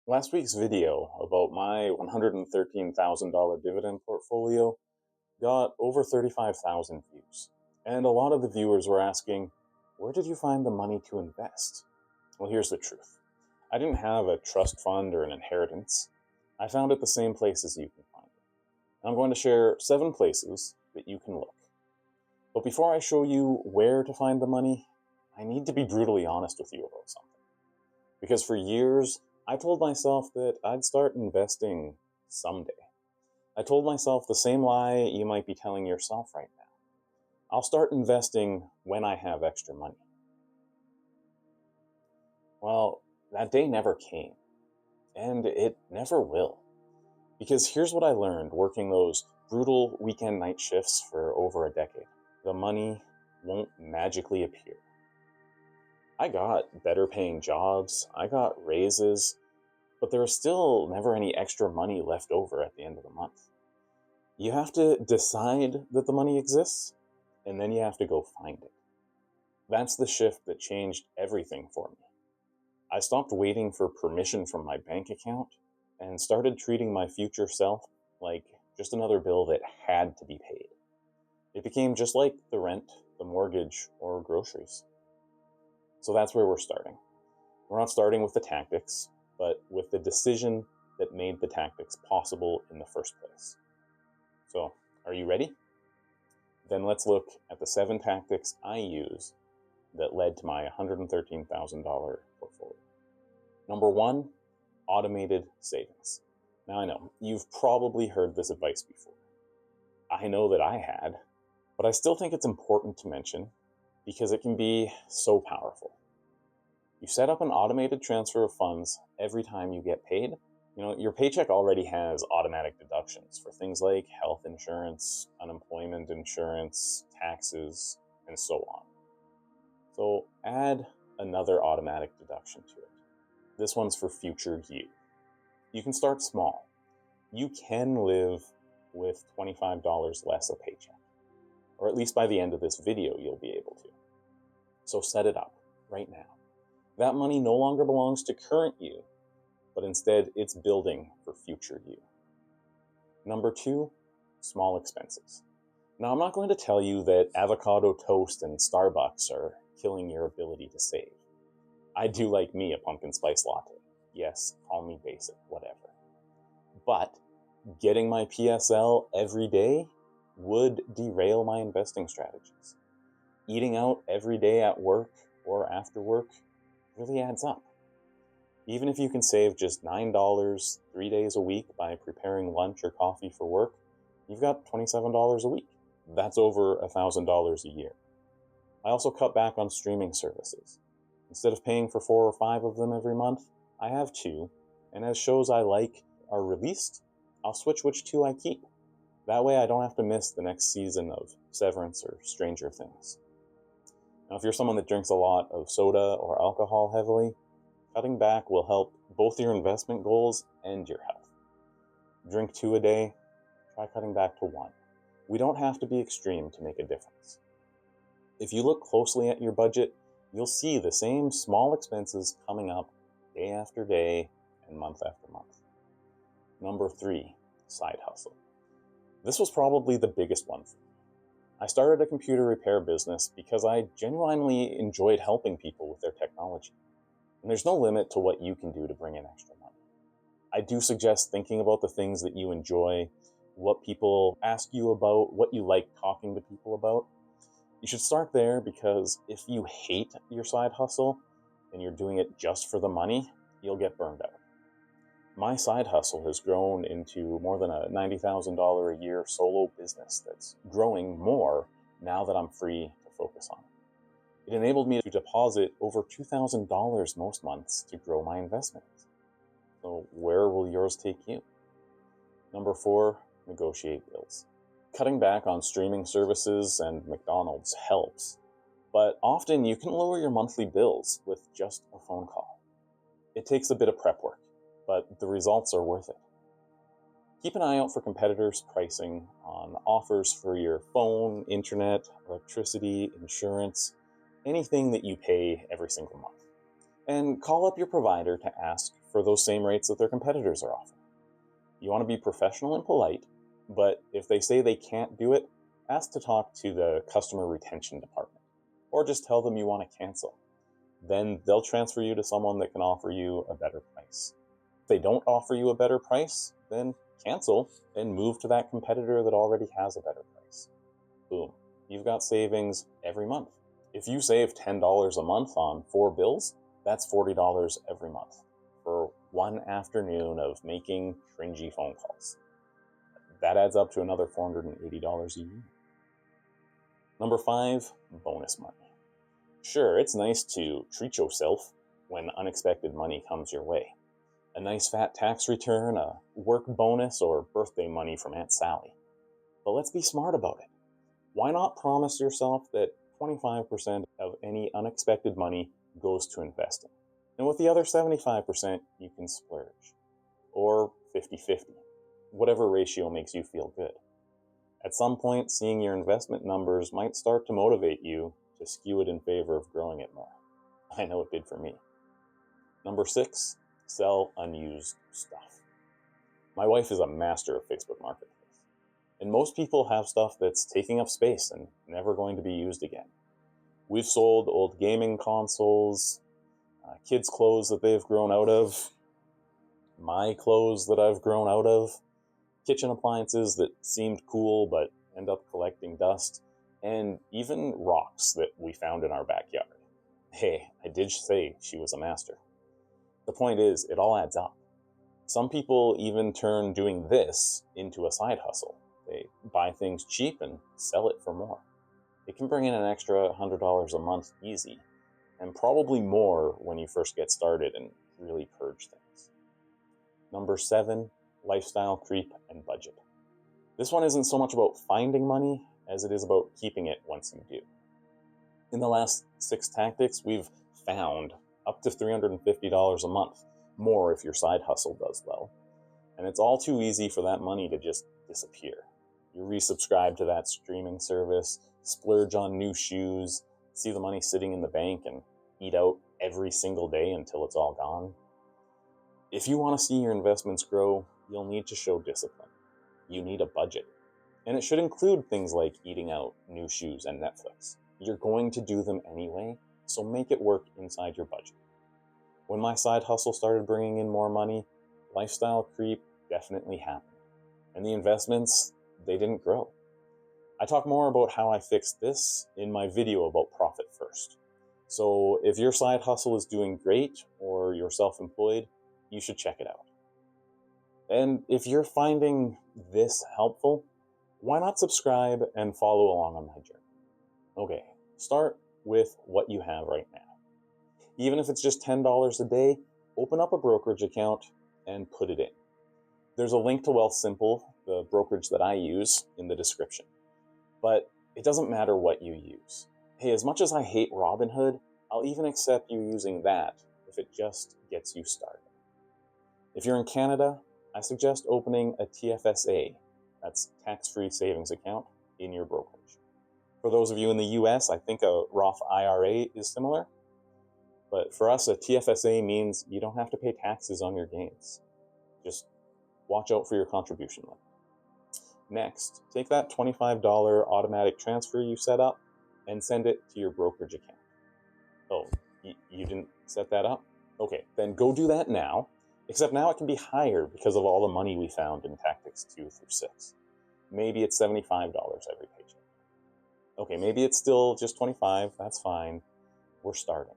Last week's video about my $113,000 dividend portfolio got over 35,000 views. And a lot of the viewers were asking, where did you find the money to invest? Well, here's the truth. I didn't have a trust fund or an inheritance. I found it the same places you can find it. I'm going to share 7 places that you can look. But before I show you where to find the money, I need to be brutally honest with you about something. Because for years, I told myself that I'd start investing someday. I told myself the same lie you might be telling yourself right now. I'll start investing when I have extra money. Well, that day never came. And it never will. Because here's what I learned working those brutal weekend night shifts for over a decade. The money won't magically appear. I got better paying jobs, I got raises, but there was still never any extra money left over at the end of the month. You have to decide that the money exists, and then you have to go find it. That's the shift that changed everything for me. I stopped waiting for permission from my bank account and started treating my future self like just another bill that had to be paid. It became just like the rent, the mortgage, or groceries. So that's where we're starting. We're not starting with the tactics, but with the decision that made the tactics possible in the first place. So, are you ready? Then let's look at the 7 tactics I use that led to my $113,000 portfolio. Number 1, automated savings. Now I know, you've probably heard this advice before. I know that I had, but I still think it's important to mention because it can be so powerful. You set up an automated transfer of funds every time you get paid. Your paycheck already has automatic deductions for things like health insurance, unemployment insurance, taxes, and so on. So add another automatic deduction to it. This one's for future you. You can start small. You can live with $25 less a paycheck. Or at least by the end of this video, you'll be able to. So set it up right now. That money no longer belongs to current you, but instead it's building for future you. Number 2, small expenses. Now, I'm not going to tell you that avocado toast and Starbucks are killing your ability to save. I do like me a pumpkin spice latte. Yes, call me basic, whatever. But getting my PSL every day would derail my investing strategies. Eating out every day at work or after work really adds up. Even if you can save just $9 3 days a week by preparing lunch or coffee for work, you've got $27 a week. That's over $1,000 a year. I also cut back on streaming services. Instead of paying for 4 or 5 of them every month, I have 2, and as shows I like are released, I'll switch which 2 I keep. That way I don't have to miss the next season of Severance or Stranger Things. Now, if you're someone that drinks a lot of soda or alcohol heavily, cutting back will help both your investment goals and your health. Drink 2 a day, try cutting back to 1. We don't have to be extreme to make a difference. If you look closely at your budget, you'll see the same small expenses coming up day after day and month after month. Number 3, side hustle. This was probably the biggest one for me. I started a computer repair business because I genuinely enjoyed helping people with their technology. And there's no limit to what you can do to bring in extra money. I do suggest thinking about the things that you enjoy, what people ask you about, what you like talking to people about. You should start there because if you hate your side hustle and you're doing it just for the money, you'll get burned out. My side hustle has grown into more than a $90,000 a year solo business that's growing more now that I'm free to focus on it. It enabled me to deposit over $2,000 most months to grow my investments. So where will yours take you? Number 4, negotiate bills. Cutting back on streaming services and McDonald's helps, but often you can lower your monthly bills with just a phone call. It takes a bit of prep work, but the results are worth it. Keep an eye out for competitors' pricing on offers for your phone, internet, electricity, insurance, anything that you pay every single month. And call up your provider to ask for those same rates that their competitors are offering. You want to be professional and polite, but if they say they can't do it, ask to talk to the customer retention department, or just tell them you want to cancel. Then they'll transfer you to someone that can offer you a better price. If they don't offer you a better price, then cancel and move to that competitor that already has a better price. Boom, you've got savings every month. If you save $10 a month on 4 bills, that's $40 every month for one afternoon of making cringy phone calls. That adds up to another $480 a year. Number 5, bonus money. Sure, it's nice to treat yourself when unexpected money comes your way. A nice fat tax return, a work bonus, or birthday money from Aunt Sally. But let's be smart about it. Why not promise yourself that 25% of any unexpected money goes to investing? And with the other 75%, you can splurge. Or 50-50, whatever ratio makes you feel good. At some point, seeing your investment numbers might start to motivate you to skew it in favor of growing it more. I know it did for me. Number 6, sell unused stuff. My wife is a master of Facebook Marketplace. And most people have stuff that's taking up space and never going to be used again. We've sold old gaming consoles, kids' clothes that they've grown out of, my clothes that I've grown out of, kitchen appliances that seemed cool but end up collecting dust, and even rocks that we found in our backyard. Hey, I did say she was a master. The point is, it all adds up. Some people even turn doing this into a side hustle. They buy things cheap and sell it for more. It can bring in an extra $100 a month easy, and probably more when you first get started and really purge things. Number 7, lifestyle creep and budget. This one isn't so much about finding money as it is about keeping it once you do. In the last 6 tactics, we've found up to $350 a month, more if your side hustle does well. And it's all too easy for that money to just disappear. You resubscribe to that streaming service, splurge on new shoes, see the money sitting in the bank, and eat out every single day until it's all gone. If you want to see your investments grow, you'll need to show discipline. You need a budget. And it should include things like eating out, new shoes, and Netflix. You're going to do them anyway, so make it work inside your budget. When my side hustle started bringing in more money, lifestyle creep definitely happened. And the investments, they didn't grow. I talk more about how I fixed this in my video about profit first. So if your side hustle is doing great or you're self-employed, you should check it out. And if you're finding this helpful, why not subscribe and follow along on my journey? Okay, start with what you have right now. Even if it's just $10 a day, open up a brokerage account and put it in. There's a link to Wealthsimple, the brokerage that I use, in the description. But it doesn't matter what you use. Hey, as much as I hate Robinhood, I'll even accept you using that if it just gets you started. If you're in Canada, I suggest opening a TFSA, that's tax-free savings account, in your brokerage. For those of you in the US, I think a Roth IRA is similar. But for us, a TFSA means you don't have to pay taxes on your gains. Just watch out for your contribution limit. Next, take that $25 automatic transfer you set up and send it to your brokerage account. Oh, you didn't set that up? Okay, then go do that now. Except now it can be higher because of all the money we found in tactics 2 through 6. Maybe it's $75 every paycheck. Okay, maybe it's still just 25, that's fine. We're starting.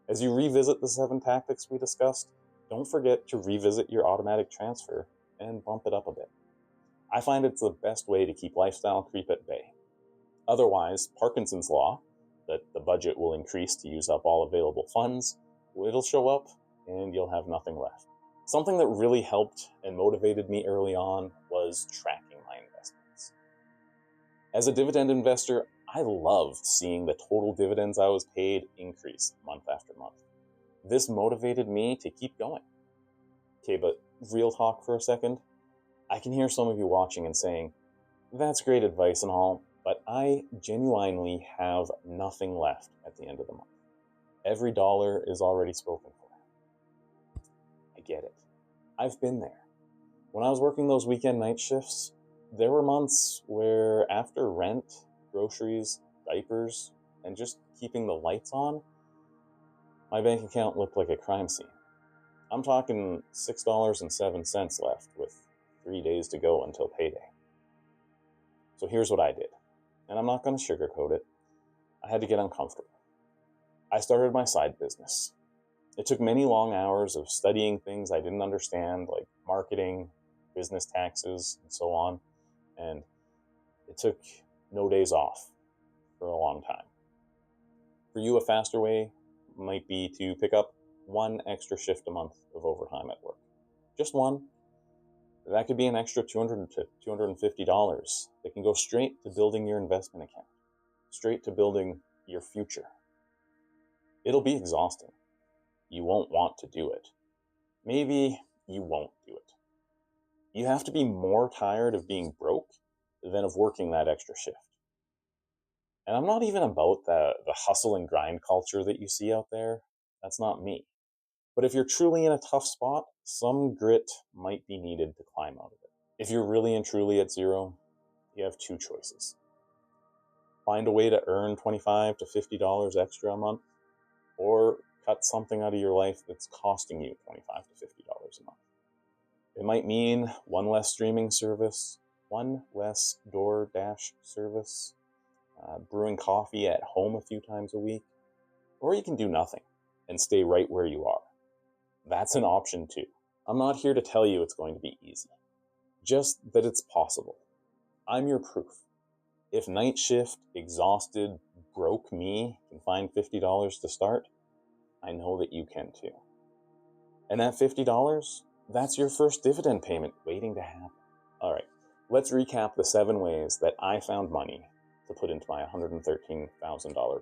As you revisit the 7 tactics we discussed, don't forget to revisit your automatic transfer and bump it up a bit. I find it's the best way to keep lifestyle creep at bay. Otherwise, Parkinson's law, that the budget will increase to use up all available funds, it'll show up and you'll have nothing left. Something that really helped and motivated me early on was tracking my investments. As a dividend investor, I love seeing the total dividends I was paid increase month after month. This motivated me to keep going. Okay, but real talk for a second. I can hear some of you watching and saying, that's great advice and all, but I genuinely have nothing left at the end of the month. Every dollar is already spoken for. I get it. I've been there. When I was working those weekend night shifts, there were months where after rent, groceries, diapers, and just keeping the lights on, my bank account looked like a crime scene. I'm talking $6.07 left with 3 days to go until payday. So here's what I did, and I'm not going to sugarcoat it. I had to get uncomfortable. I started my side business. It took many long hours of studying things I didn't understand, like marketing, business taxes, and so on, and it took no days off for a long time. For you, a faster way might be to pick up one extra shift a month of overtime at work. Just one. That could be an extra $200 to $250 that can go straight to building your investment account, straight to building your future. It'll be exhausting. You won't want to do it. Maybe you won't do it. You have to be more tired of being broke than of working that extra shift. And I'm not even about the hustle and grind culture that you see out there. That's not me. But if you're truly in a tough spot, some grit might be needed to climb out of it. If you're really and truly at zero, you have two choices. Find a way to earn $25 to $50 extra a month, or cut something out of your life that's costing you $25 to $50 a month. It might mean one less streaming service, one less DoorDash service, brewing coffee at home a few times a week, or you can do nothing and stay right where you are. That's an option too. I'm not here to tell you it's going to be easy, just that it's possible. I'm your proof. If night shift, exhausted, broke me can find $50 to start, I know that you can too. And that $50, that's your first dividend payment waiting to happen. All right, let's recap the 7 ways that I found money to put into my $113,000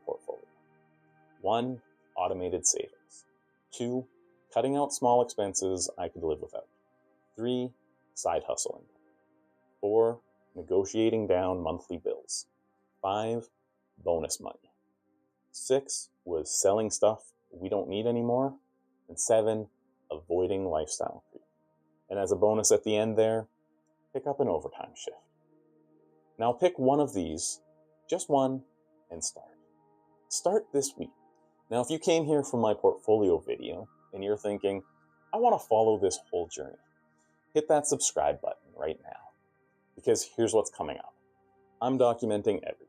portfolio. 1, automated savings. 2, cutting out small expenses I could live without. 3, side hustling. 4, negotiating down monthly bills. 5, bonus money. 6 was selling stuff we don't need anymore. And 7, avoiding lifestyle creep. And as a bonus at the end there, pick up an overtime shift. Now pick one of these, just one, and start. Start this week. Now if you came here from my portfolio video and you're thinking, I want to follow this whole journey, hit that subscribe button right now. Because here's what's coming up. I'm documenting everything.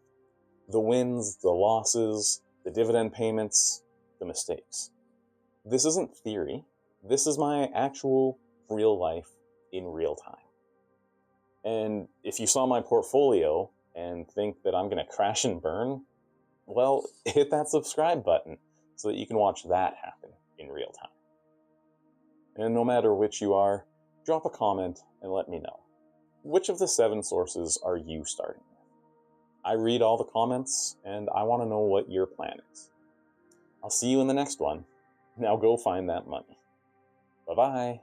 The wins, the losses, the dividend payments, the mistakes. This isn't theory. This is my actual real life in real time. And if you saw my portfolio and think that I'm going to crash and burn, well, hit that subscribe button so that you can watch that happen in real time. And no matter which you are, drop a comment and let me know. Which of the 7 sources are you starting with? I read all the comments and I want to know what your plan is. I'll see you in the next one. Now go find that money. Bye-bye.